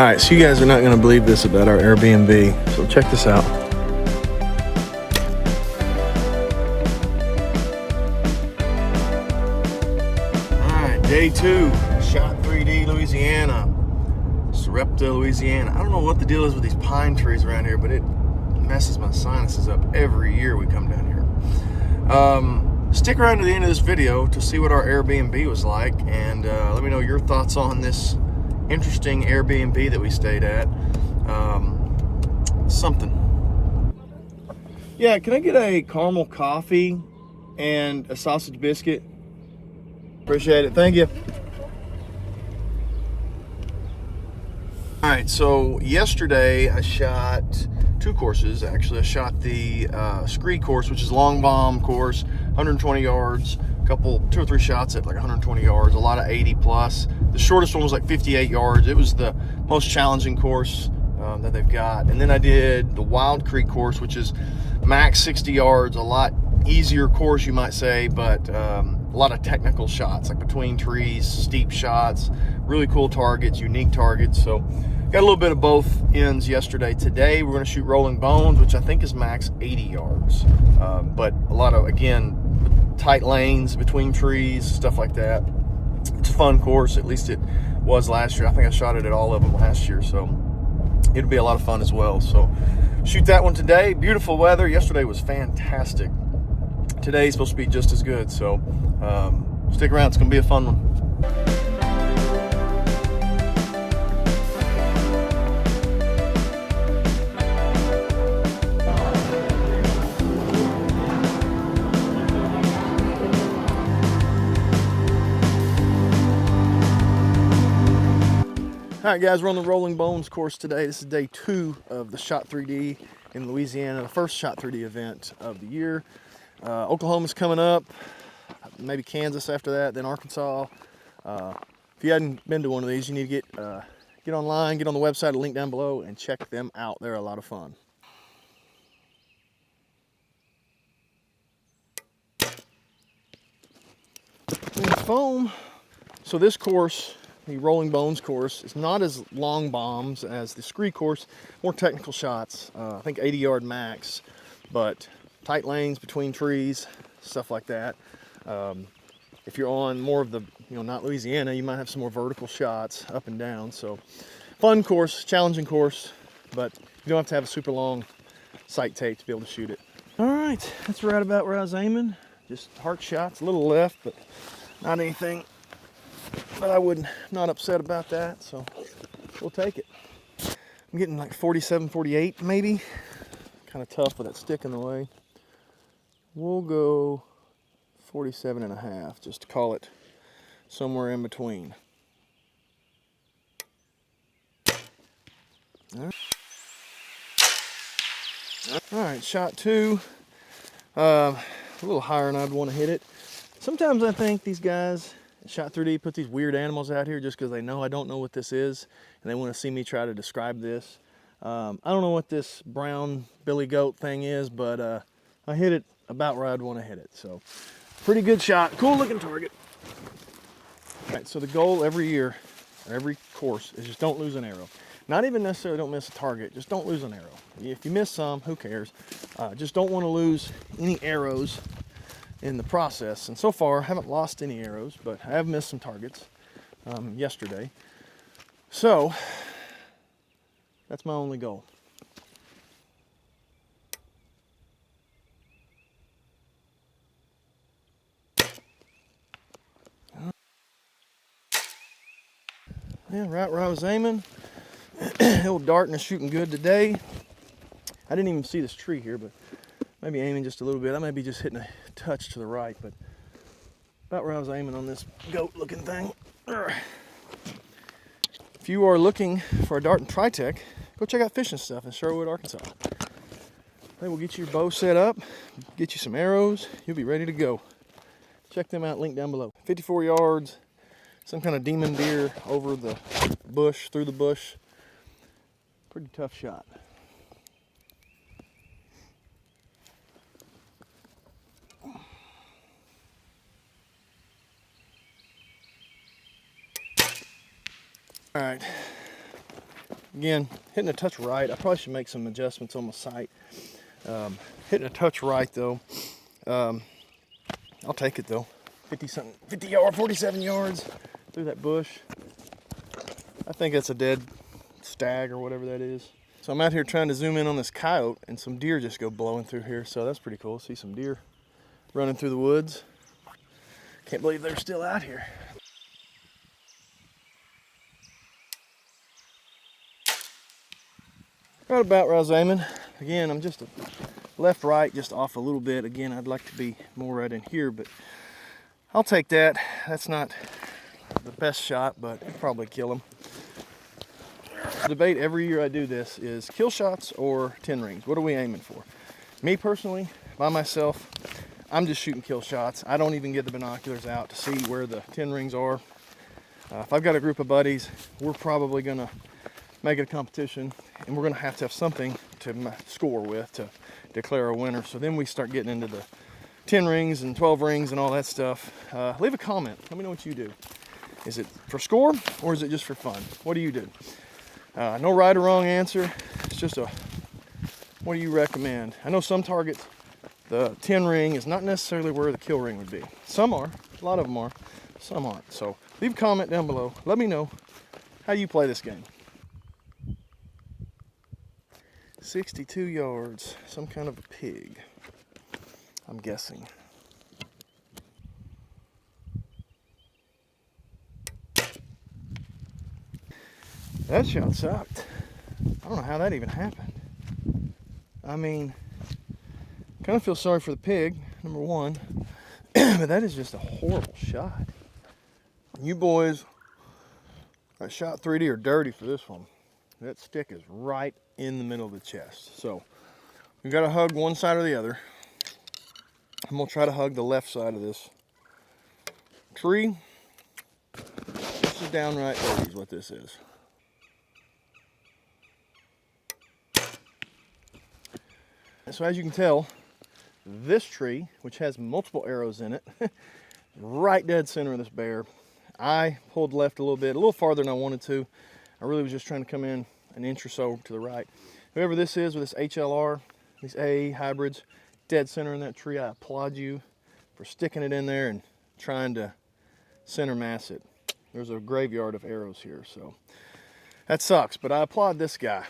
All right, so you guys are not going to believe this about our Airbnb, so check this out. All right, day 2, Shot 3D, Louisiana, Sarepta, Louisiana. I don't know what the deal is with these pine trees around here, but it messes my sinuses up every year we come down here. Stick around to the end of this video to see what our Airbnb was like, and let me know your thoughts on this interesting Airbnb that we stayed at. Something. Yeah, can I get a caramel coffee and a sausage biscuit? Appreciate it, thank you. All right, so yesterday I shot 2 courses. Actually, I shot the scree course, which is long bomb course, 120 yards, couple 2 or 3 shots at like 120 yards, a lot of 80 plus. The shortest one was like 58 yards. It was the most challenging course that they've got. And then I did the Wild Creek course, which is max 60 yards, a lot easier course, you might say, but a lot of technical shots, like between trees, steep shots, really cool targets, unique targets. So got a little bit of both ends yesterday. Today we're going to shoot Rolling Bones, which I think is max 80 yards, but a lot of, again, tight lanes between trees, stuff like that. It's a fun course, at least it was last year. I think I shot it at all of them last year, so it'll be a lot of fun as well. So shoot that one today. Beautiful weather. Yesterday was fantastic. Today's supposed to be just as good, so stick around. It's gonna be a fun one. All right, guys, we're on the Rolling Bones course today. This is day 2 of the Shot 3D in Louisiana, the first Shot 3D event of the year. Oklahoma's coming up, maybe Kansas after that, then Arkansas. If you hadn't been to one of these, you need to get online, get on the website, a link down below, and check them out. They're a lot of fun. And foam. So this course, the Rolling Bones course, is not as long bombs as the scree course, more technical shots, I think 80 yard max, but tight lanes between trees, stuff like that. If you're on more of the, not Louisiana, you might have some more vertical shots up and down. So fun course, challenging course, but you don't have to have a super long sight tape to be able to shoot it. All right, that's right about where I was aiming. Just heart shots, a little left, but not anything. But I wouldn't, not upset about that, so we'll take it. I'm getting like 47, 48 maybe. Kind of tough with that stick in the way. We'll go 47 and a half, just to call it somewhere in between. All right, shot 2. A little higher than I'd want to hit it. Sometimes I think these guys Shot 3D put these weird animals out here just because they know I don't know what this is, and they want to see me try to describe this. I don't know what this brown billy goat thing is, but I hit it about where I'd want to hit it. So pretty good shot, cool looking target. All right, so the goal every year, or every course, is just don't lose an arrow. Not even necessarily don't miss a target, just don't lose an arrow. If you miss some, who cares? Just don't want to lose any arrows in the process. And so far I haven't lost any arrows, but I have missed some targets yesterday. So that's my only goal. Yeah, right where I was aiming. Old darting is shooting good today. I didn't even see this tree here, but maybe aiming just a little bit. I may be just hitting a touch to the right, but about where I was aiming on this goat looking thing. If you are looking for a dart and tri-tech, go check out Fishing Stuff in Sherwood, Arkansas. They will get your bow set up, get you some arrows, you'll be ready to go. Check them out, link down below. 54 yards, some kind of demon deer over the bush, through the bush. Pretty tough shot. All right, Again, hitting a touch right. I probably should make some adjustments on my sight. Hitting a touch right though. I'll take it though. 50 yards, 47 yards through that bush. I think that's a dead stag or whatever that is. So I'm out here trying to zoom in on this coyote, and some deer just go blowing through here. So that's pretty cool. See some deer running through the woods. Can't believe they're still out here. Right about where I was aiming. Again, I'm just a left, right, just off a little bit. Again, I'd like to be more right in here, but I'll take that. That's not the best shot, but I'd probably kill him. The debate every year I do this is kill shots or 10 rings. What are we aiming for? Me personally, by myself, I'm just shooting kill shots. I don't even get the binoculars out to see where the 10 rings are. If I've got a group of buddies, we're probably gonna make it a competition, and we're gonna have to have something to score with to declare a winner. So then we start getting into the 10 rings and 12 rings and all that stuff. Leave a comment. Let me know what you do. Is it for score or is it just for fun? What do you do? No right or wrong answer. It's just a, what do you recommend? I know some targets, the 10 ring is not necessarily where the kill ring would be. Some are, a lot of them are, some aren't. So leave a comment down below. Let me know how you play this game. 62 yards, some kind of a pig, I'm guessing. That shot sucked. I don't know how that even happened. I mean, kind of feel sorry for the pig, number one, but that is just a horrible shot. You boys that shot 3D are dirty for this one. That stick is right in the middle of the chest. So we got to hug one side or the other. I'm gonna try to hug the left side of this tree. This is downright dirty is what this is. So as you can tell, this tree, which has multiple arrows in it, right dead center of this bear. I pulled left a little farther than I wanted to. I really was just trying to come in an inch or so to the right. Whoever this is with this HLR, these A hybrids, dead center in that tree, I applaud you for sticking it in there and trying to center mass it. There's a graveyard of arrows here, so that sucks, but I applaud this guy.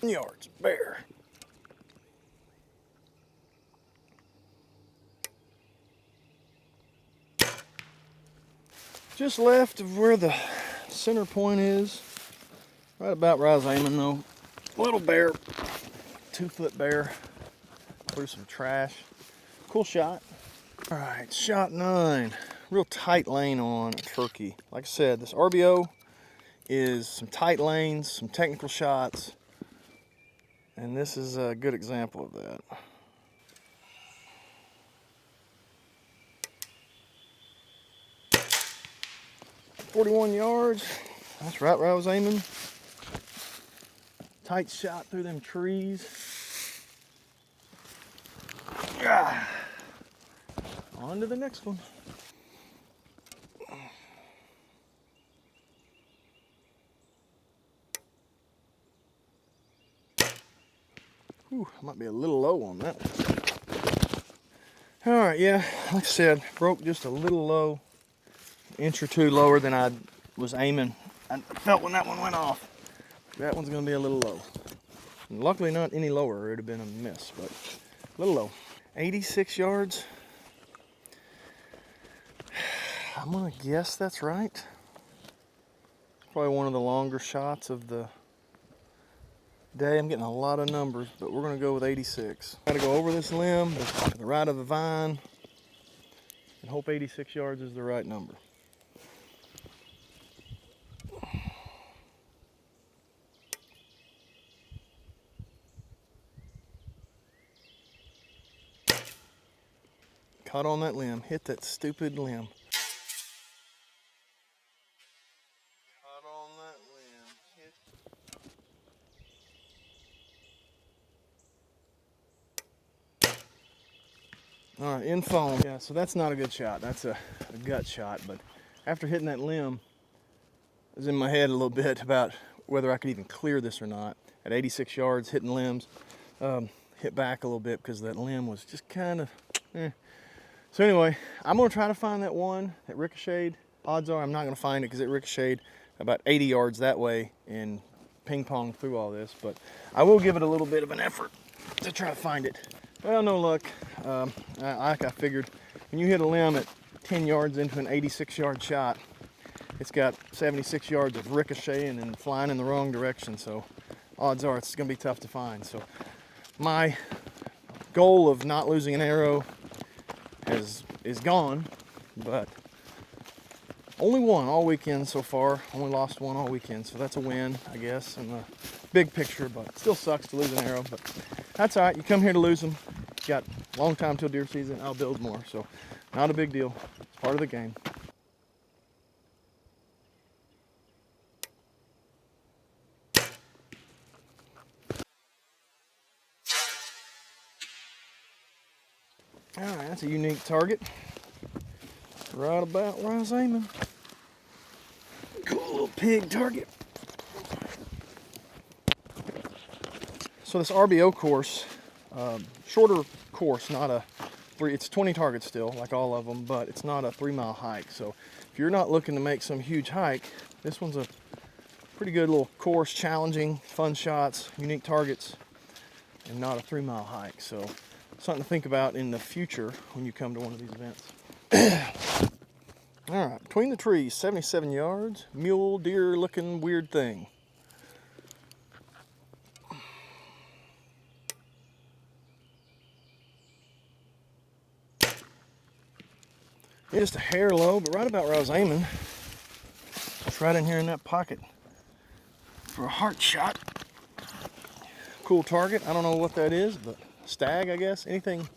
Yards, bear. Just left of where the center point is, right about where I was aiming though. Little bear, 2-foot bear, through some trash. Cool shot. All right, shot 9. Real tight lane on a turkey. Like I said, this RBO is some tight lanes, some technical shots, and this is a good example of that. .41 yards, that's right where I was aiming. Tight shot through them trees. On to the next one. Whew, I might be a little low on that one. All right, yeah, like I said, broke just a little low. Inch or two lower than I was aiming. I felt when that one went off. That one's gonna be a little low. And luckily not any lower, it would have been a miss, but a little low. 86 yards. I'm gonna guess that's right. It's probably one of the longer shots of the day. I'm getting a lot of numbers, but we're gonna go with 86. Gotta go over this limb to the right of the vine and hope 86 yards is the right number. Caught on that limb, hit that stupid limb. Caught on that limb, hit. All right, in foam. Yeah, so that's not a good shot. That's a gut shot, but after hitting that limb, it was in my head a little bit about whether I could even clear this or not. At 86 yards, hitting limbs, hit back a little bit because that limb was just kind of, So anyway, I'm gonna try to find that one that ricocheted. Odds are I'm not gonna find it because it ricocheted about 80 yards that way and ping pong through all this, but I will give it a little bit of an effort to try to find it. Well, no luck. Like I figured, when you hit a limb at 10 yards into an 86 yard shot, it's got 76 yards of ricocheting and flying in the wrong direction, so odds are it's gonna be tough to find. So my goal of not losing an arrow is gone, but only one all weekend so far. Only lost one all weekend, so that's a win, I guess, in the big picture, but it still sucks to lose an arrow, but that's all right. You come here to lose them. You got a long time till deer season. I'll build more, so not a big deal. It's part of the game. All right, that's a unique target. Right about where I was aiming. Cool little pig target. So this RBO course, shorter course, not a it's 20 targets still, like all of them, but it's not a 3-mile hike. So if you're not looking to make some huge hike, this one's a pretty good little course, challenging, fun shots, unique targets, and not a 3-mile hike. So something to think about in the future when you come to one of these events. All right, between the trees, 77 yards, mule deer looking weird thing. Just a hair low, but right about where I was aiming. It's right in here in that pocket for a heart shot. Cool target. I don't know what that is, but stag, I guess. Anything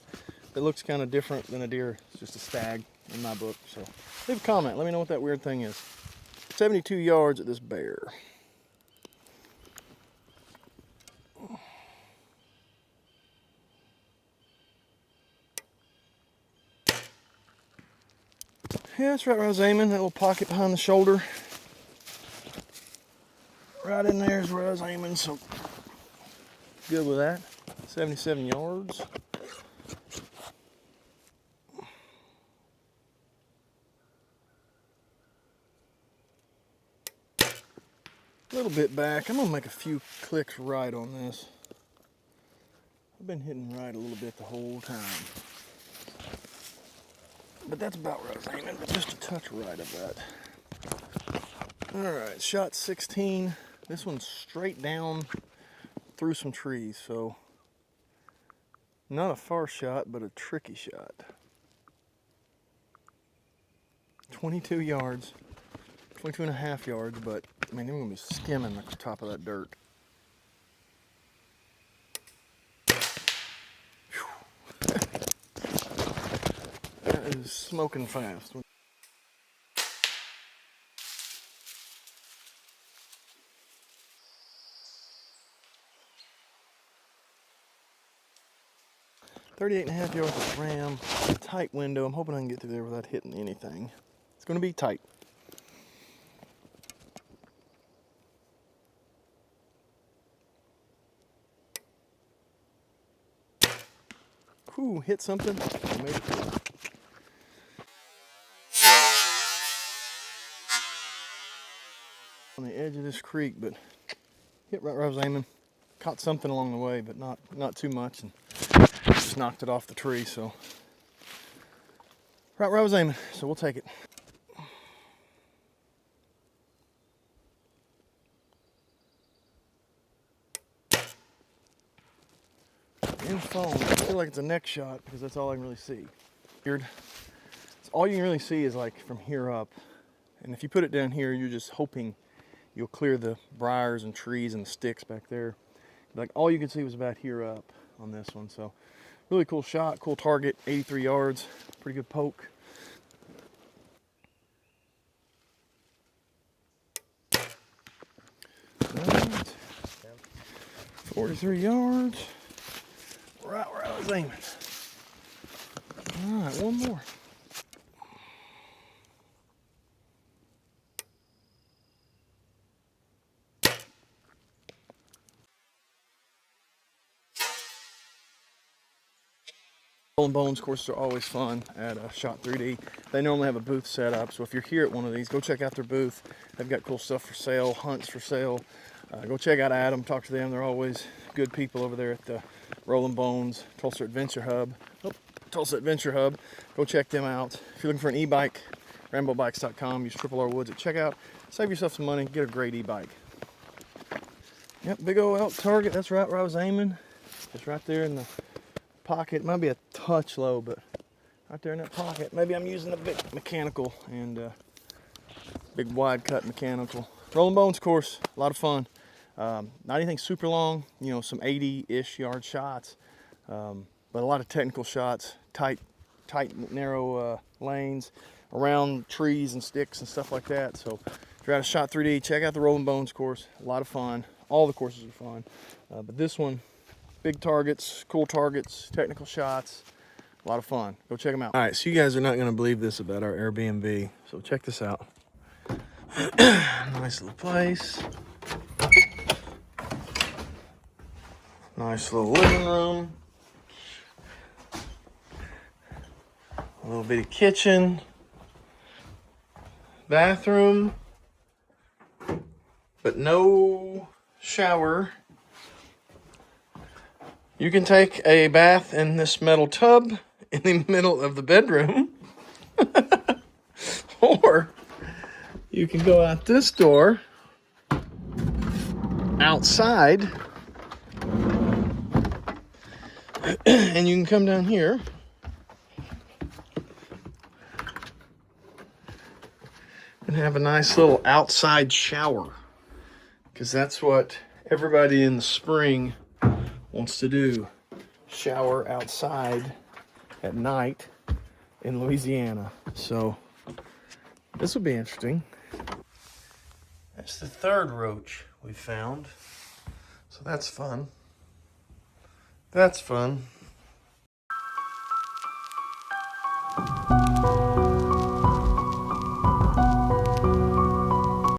that looks kind of different than a deer is just a stag in my book. So leave a comment. Let me know what that weird thing is. 72 yards at this bear. Yeah, that's right where I was aiming. That little pocket behind the shoulder. Right in there is where I was aiming, so good with that. 77 yards. A little bit back. I'm gonna make a few clicks right on this. I've been hitting right a little bit the whole time. But that's about where I was aiming, but just a touch right of that. All right, shot 16. This one's straight down through some trees, so not a far shot, but a tricky shot. 22 yards, 22 and a half yards, but I mean, they're gonna be skimming the top of that dirt. That is smoking fast. .38.5 yards of ram, tight window. I'm hoping I can get through there without hitting anything. It's going to be tight. Whew, hit something. Made it through. On the edge of this creek, but hit right where I was aiming. Caught something along the way, but not too much, and just knocked it off the tree. So right where I was aiming. So we'll take it. In phone, I feel like it's a neck shot because that's all I can really see. Weird. So all you can really see is like from here up, and if you put it down here, you're just hoping you'll clear the briars and trees and the sticks back there. Like all you could see was about here up on this one. So really cool shot, cool target, 83 yards, pretty good poke. Right. 43 yards, right where I was aiming. All right, one more. Rolling Bones courses are always fun at Shot 3D. They normally have a booth set up, so if you're here at one of these, go check out their booth. They've got cool stuff for sale, hunts for sale. Go check out Adam, talk to them. They're always good people over there at the Rolling Bones Tulsa Adventure Hub. Tulsa Adventure Hub. Go check them out. If you're looking for an e-bike, RamboBikes.com. Use R Woods at checkout. Save yourself some money. Get a great e-bike. Yep, big old elk target. That's right where I was aiming. It's right there in the pocket. It might be a touch low, but right there in that pocket. Maybe I'm using a big mechanical and big wide cut mechanical. Rolling Bones course, a lot of fun. Not anything super long, you know, some 80-ish yard shots, but a lot of technical shots, tight, narrow lanes around trees and sticks and stuff like that. So if you're out of Shot 3D, check out the Rolling Bones course. A lot of fun. All the courses are fun, but this one, big targets, cool targets, technical shots, a lot of fun. Go check them out. All right, so you guys are not going to believe this about our Airbnb, so check this out. Nice little place. Nice little living room. A little bitty kitchen. Bathroom. But no shower. You can take a bath in this metal tub in the middle of the bedroom. Or you can go out this door outside and you can come down here and have a nice little outside shower, because that's what everybody in the spring wants to do. Shower outside at night in Louisiana. So this will be interesting. That's the third roach we found. So that's fun. That's fun.